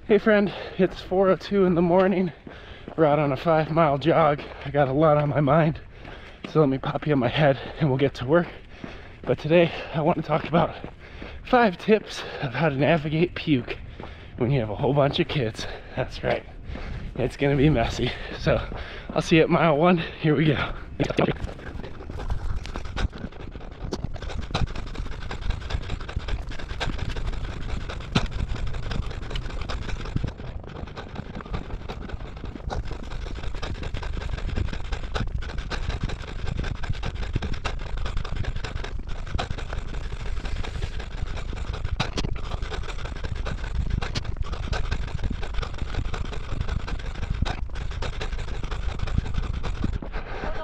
Hey friend, it's 4:02 in the morning. We're out on a 5-mile jog. I got a lot on my mind, so let me pop you on my head and we'll get to work. But today I want to talk about 5 tips of how to navigate puke when you have a whole bunch of kids. That's right, it's gonna be messy. So I'll see you at mile 1. Here we go.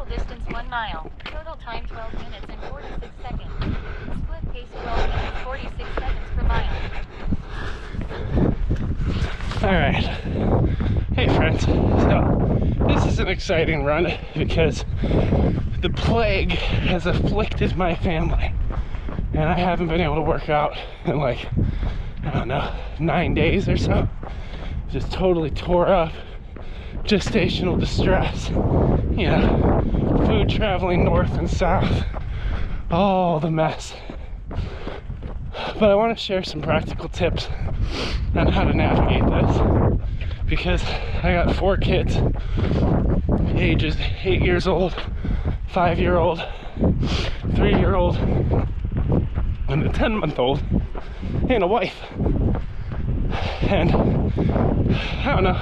Distance 1 mile. Total time 12 minutes and 46 seconds. Split pace 12 minutes 46 seconds per mile. Alright. Hey friends. So this is an exciting run because the plague has afflicted my family. And I haven't been able to work out in like, I don't know, 9 days or so. Just totally tore up. Gestational distress. You know, food traveling north and south, all the mess. But I want to share some practical tips on how to navigate this, because I got 4 kids, ages 8 years old, 5-year-old, 3-year-old, and a 10-month-old, and a wife. And I don't know,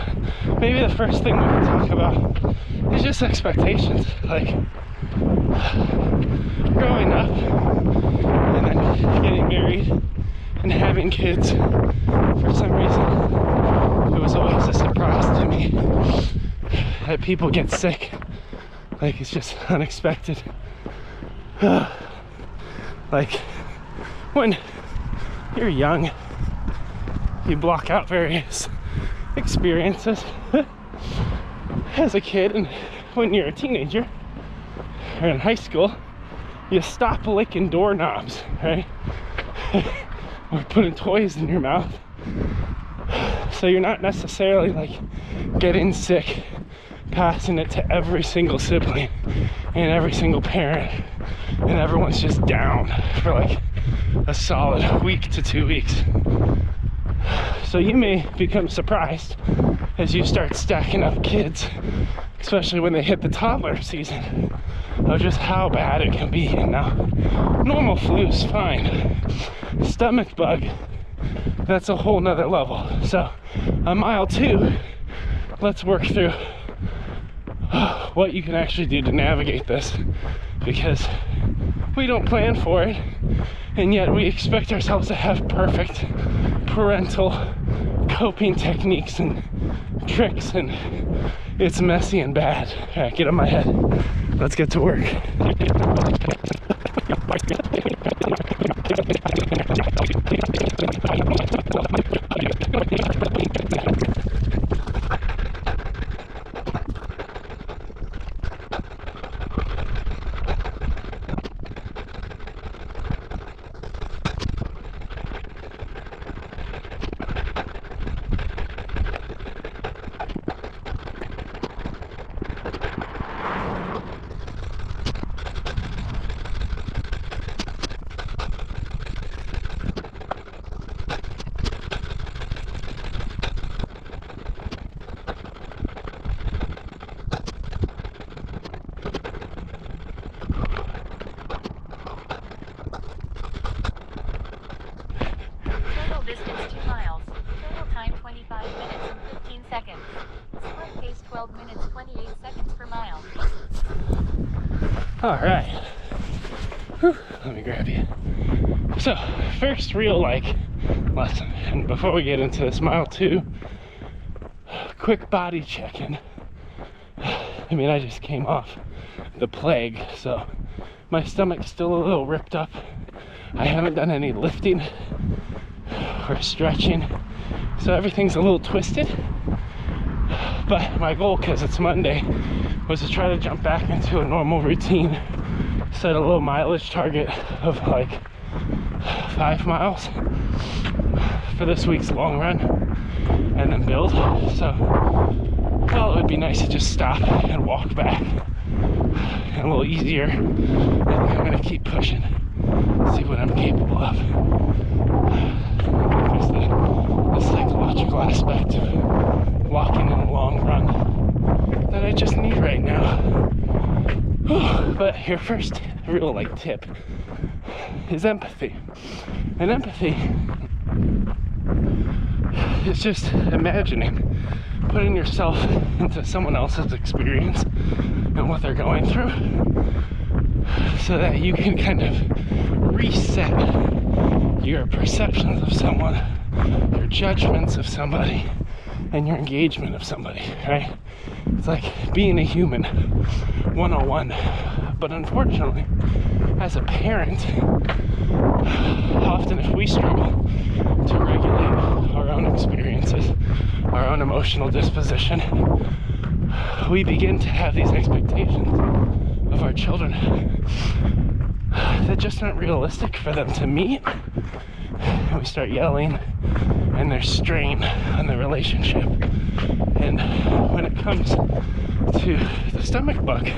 maybe the first thing we can talk about is just expectations. Like growing up and then getting married and having kids, for some reason it was always a surprise to me that people get sick. Like, it's just unexpected. Like, when you're young, you block out various experiences as a kid, and when you're a teenager or in high school, you stop licking doorknobs, right? Or putting toys in your mouth. So you're not necessarily like getting sick, passing it to every single sibling and every single parent, and everyone's just down for like a solid week to 2 weeks. So you may become surprised as you start stacking up kids, especially when they hit the toddler season, of just how bad it can be. And now, normal flu's fine. Stomach bug, that's a whole nother level. So on mile 2, let's work through what you can actually do to navigate this, because we don't plan for it, and yet we expect ourselves to have perfect parental coping techniques and tricks, and it's messy and bad. All right, get on my head. Let's get to work. Distance 2 miles. Total time 25 minutes and 15 seconds. Sprint pace 12 minutes 28 seconds per mile. Alright. Let me grab you. So, first real lesson. And before we get into this mile 2, quick body check-in. I mean, I just came off the plague, so my stomach's still a little ripped up. I haven't done any lifting or stretching, so everything's a little twisted. But my goal, because it's Monday, was to try to jump back into a normal routine, set a low mileage target of like 5 miles for this week's long run. and then build. So, well, it would be nice to just stop and walk back. And a little easier. I think I'm gonna keep pushing, see what I'm capable of. There's the psychological aspect of walking in a long run that I just need right now. But your first real tip is empathy. And empathy is just imagining, putting yourself into someone else's experience and what they're going through, so that you can kind of reset your perceptions of someone, your judgments of somebody, and your engagement of somebody, right? It's like being a human 101. But unfortunately, as a parent, often if we struggle to regulate our own experiences, our own emotional disposition, we begin to have these expectations of our children that just aren't realistic for them to meet. And we start yelling, and there's strain on the relationship. And when it comes to the stomach bug,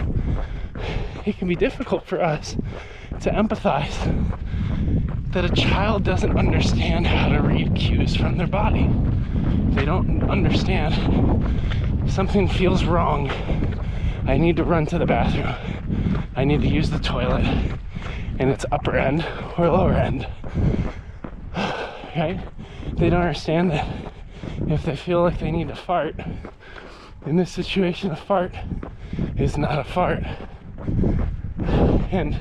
it can be difficult for us to empathize that a child doesn't understand how to read cues from their body. They don't understand something feels wrong. I need to run to the bathroom. I need to use the toilet. And it's upper end or lower end. Right? They don't understand that if they feel like they need to fart, in this situation, a fart is not a fart. And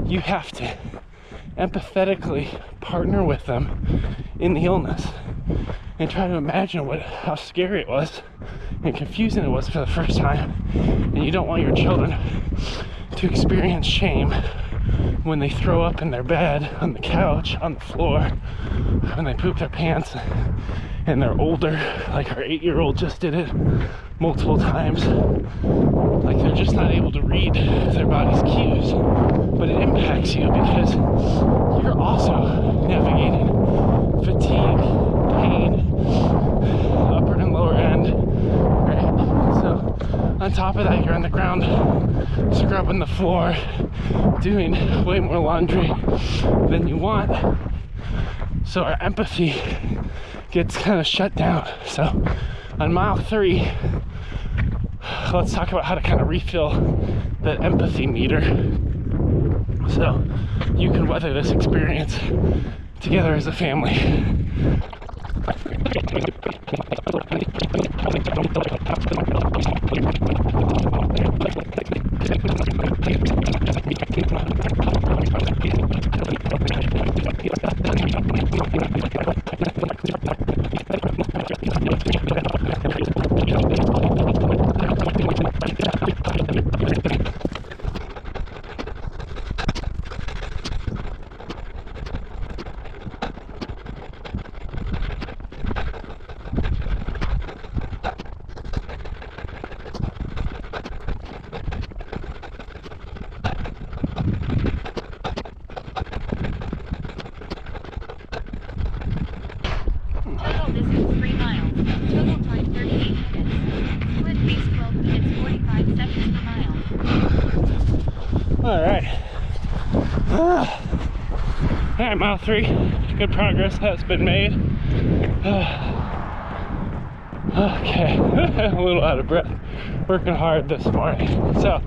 you have to empathetically partner with them in the illness and try to imagine how scary it was and confusing it was for the first time. And you don't want your children to experience shame when they throw up in their bed, on the couch, on the floor, when they poop their pants and they're older, like our 8-year-old just did it multiple times. Like they're just not able to read their body's cues. But it impacts you because you're also navigating fatigue, pain, upper and lower end, right? So on top of that, you're on the ground scrubbing the floor, doing way more laundry than you want. So our empathy gets kind of shut down. So on mile 3, let's talk about how to kind of refill that empathy meter so you can weather this experience together as a family. Total distance 3 miles. Total time 38 minutes. Split pace 12 minutes 45 seconds per mile. Alright. Alright, mile 3. Good progress has been made. Okay, a little out of breath. Working hard this morning. So,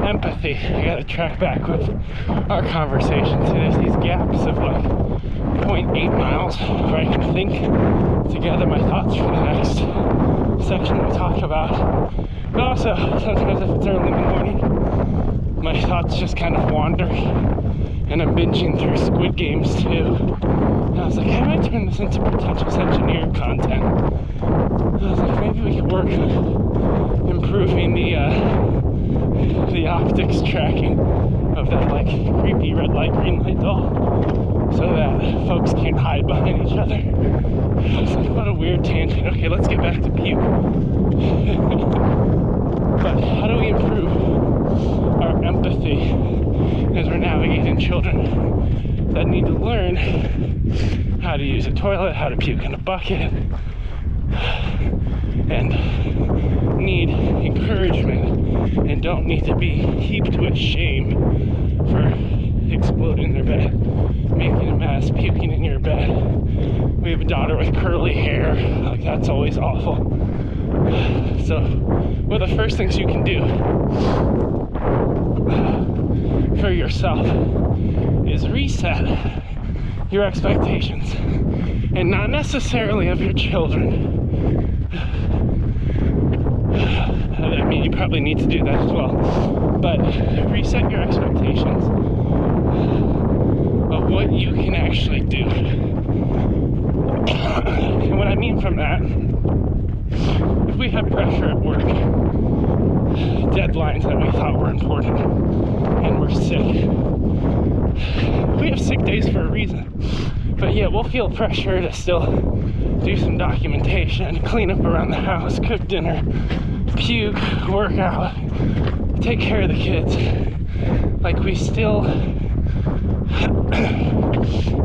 empathy. I gotta track back with our conversation. So there's these gaps of like 0.8 miles where I can think together my thoughts for the next section we talk about. But also, sometimes if it's early in the morning, my thoughts just kind of wander. And I'm binging through Squid Games too. And I was like, how do I turn this into Pretentious Engineer content? And I was like, maybe we could work on improving the optics tracking of that like creepy red light, green light doll, so that folks can't hide behind each other. I was like, what a weird tangent. Okay, let's get back to puke. But how do we improve our empathy as we're navigating children that need to learn how to use a toilet, how to puke in a bucket, and need encouragement and don't need to be heaped with shame for exploding their bed, making a mess, puking in your bed. We have a daughter with curly hair, like that's always awful. So one of the first things you can do for yourself is reset your expectations, and not necessarily of your children. I mean, you probably need to do that as well, but reset your expectations of what you can actually do. And what I mean from that, if we have pressure at work, deadlines that we thought were important, and we're sick, we have sick days for a reason, but yet we'll feel pressure to still do some documentation, clean up around the house, cook dinner, puke, work out, take care of the kids. Like, we still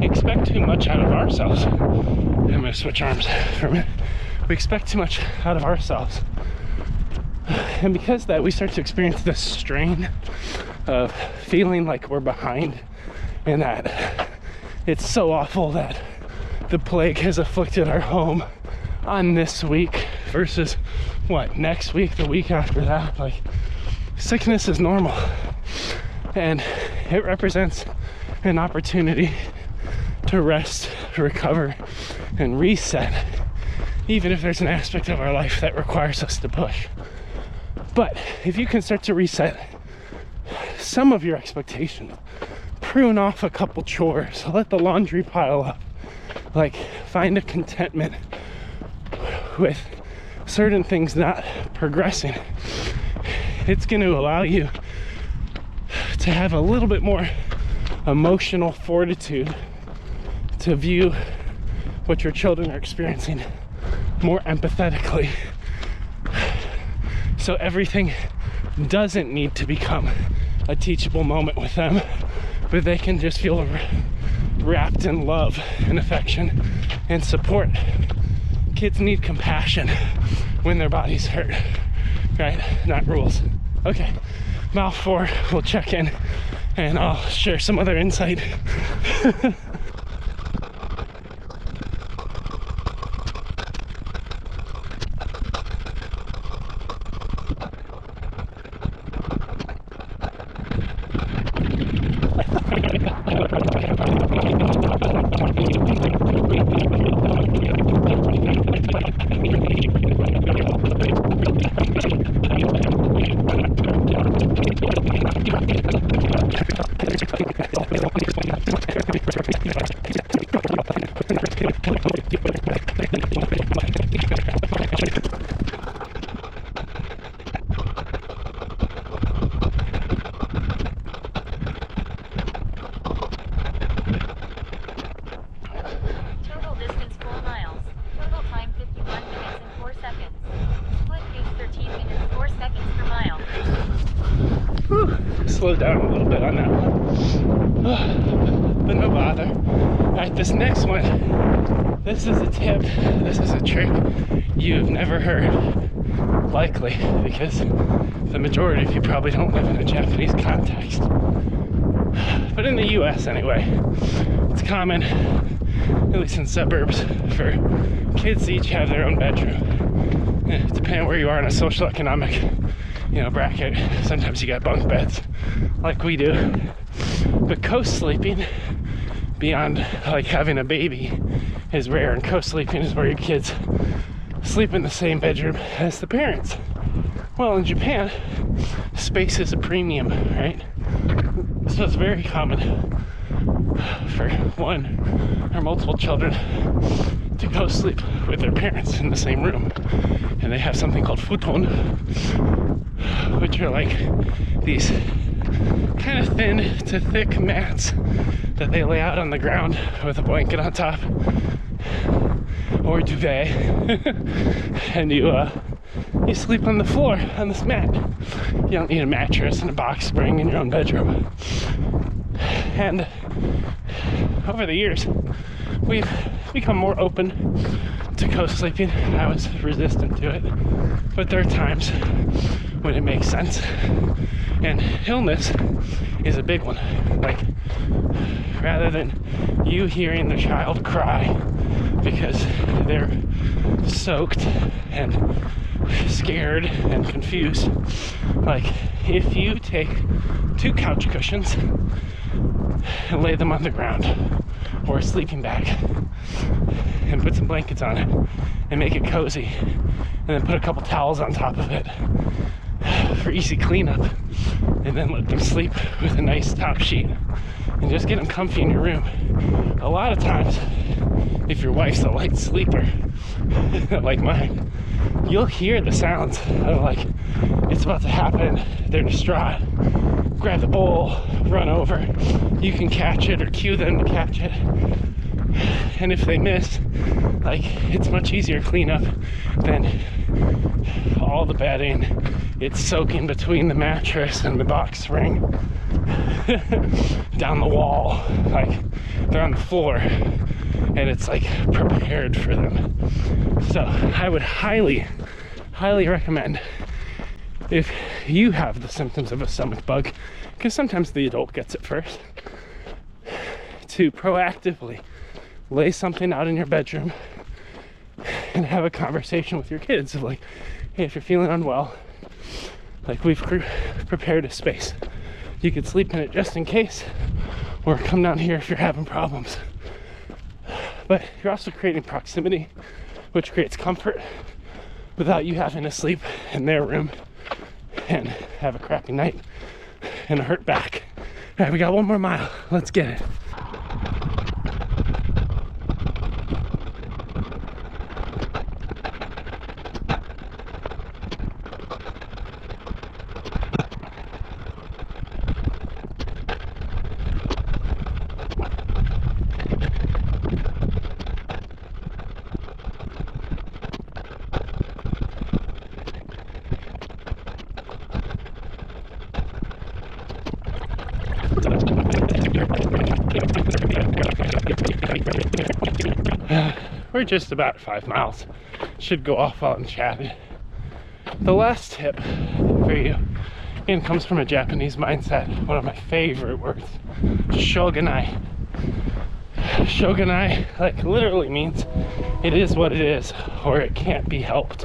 expect too much out of ourselves. I'm gonna switch arms for a minute. We expect too much out of ourselves. And because of that, we start to experience this strain of feeling like we're behind, and that it's so awful that the plague has afflicted our home on this week versus what, next week, the week after that. Like, sickness is normal, and it represents an opportunity to rest, recover, and reset, even if there's an aspect of our life that requires us to push. But if you can start to reset some of your expectations, prune off a couple chores, let the laundry pile up, like, find a contentment with certain things not progressing, it's going to allow you to have a little bit more emotional fortitude to view what your children are experiencing more empathetically. So everything doesn't need to become a teachable moment with them, but they can just feel wrapped in love and affection and support. Kids need compassion when their body's hurt, right? Not rules. Okay, mile 4, we'll check in and I'll share some other insight. Total distance 4 miles. Total time 51 minutes and 4 seconds. Split pace 13 minutes 4 seconds per mile. Whew. Slow down a little bit on that one. But no bother. Alright, this next one, this is a tip, this is a trick you've never heard, likely, because the majority of you probably don't live in a Japanese context. But in the US anyway, it's common, at least in suburbs, for kids to each have their own bedroom. Depending on where you are in a social economic, bracket, sometimes you got bunk beds like we do. But co-sleeping, beyond like having a baby, is rare, and co-sleeping is where your kids sleep in the same bedroom as the parents. Well, in Japan, space is a premium, right? So it's very common for one or multiple children to go sleep with their parents in the same room. And they have something called futon, which are like these kind of thin to thick mats that they lay out on the ground with a blanket on top, or duvet, and you sleep on the floor on this mat. You don't need a mattress and a box spring in your own bedroom. And over the years, we've become more open to co-sleeping. I was resistant to it, but there are times when it makes sense. And illness is a big one. Like, rather than you hearing the child cry because they're soaked and scared and confused, like, if you take 2 couch cushions and lay them on the ground or a sleeping bag and put some blankets on it and make it cozy, and then put a couple towels on top of it for easy cleanup, and then let them sleep with a nice top sheet and just get them comfy in your room. A lot of times, if your wife's a light sleeper like mine, you'll hear the sounds of, like, it's about to happen, they're distraught, grab the bowl, run over, you can catch it or cue them to catch it, and if they miss, like, it's much easier cleanup than all the bedding, it's soaking between the mattress and the box spring, down the wall, like, they're on the floor, and it's like prepared for them. So I would highly recommend, if you have the symptoms of a stomach bug, because sometimes the adult gets it first, to proactively lay something out in your bedroom and have a conversation with your kids of, like, hey, if you're feeling unwell, like, we've prepared a space. You could sleep in it just in case, or come down here if you're having problems. But you're also creating proximity, which creates comfort without you having to sleep in their room and have a crappy night and a hurt back. All right, we got 1 more mile. Let's get it. We're just about 5 miles. Should go off while I'm chatting. The last tip for you, and comes from a Japanese mindset, one of my favorite words, shogunai. Shogunai, like, literally means it is what it is, or it can't be helped.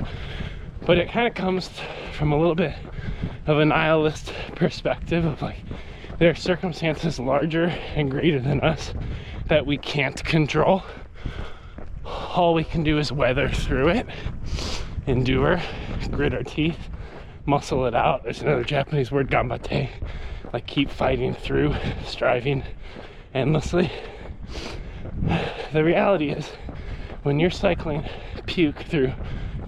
But it kind of comes from a little bit of a nihilist perspective of, like, there are circumstances larger and greater than us that we can't control. All we can do is weather through it, endure, grit our teeth, muscle it out. There's another Japanese word, gambate, like, keep fighting through, striving endlessly. The reality is, when you're cycling puke through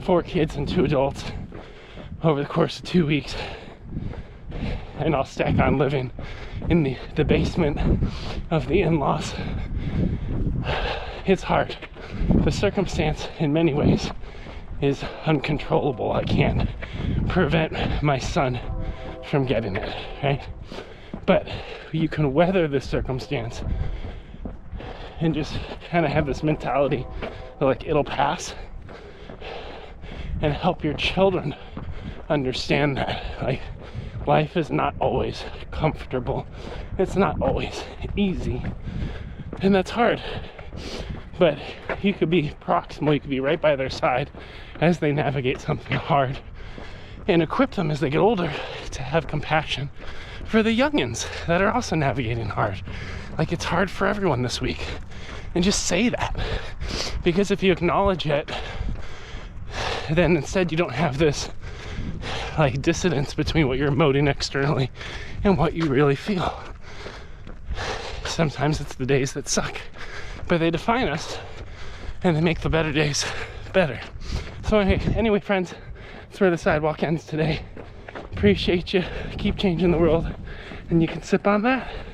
4 kids and 2 adults over the course of 2 weeks, and I'll stack on living in the basement of the in-laws, it's hard. The circumstance, in many ways, is uncontrollable. I can't prevent my son from getting it, right? But you can weather this circumstance and just kind of have this mentality that, like, it'll pass, and help your children understand that, like, life is not always comfortable. It's not always easy, and that's hard. But you could be proximal, you could be right by their side as they navigate something hard, and equip them as they get older to have compassion for the youngins that are also navigating hard. Like, it's hard for everyone this week. And just say that. Because if you acknowledge it, then instead you don't have this, like, dissonance between what you're emoting externally and what you really feel. Sometimes it's the days that suck, but they define us, and they make the better days better. So hey, anyway, friends, that's where the sidewalk ends today. Appreciate you. Keep changing the world, and you can sip on that.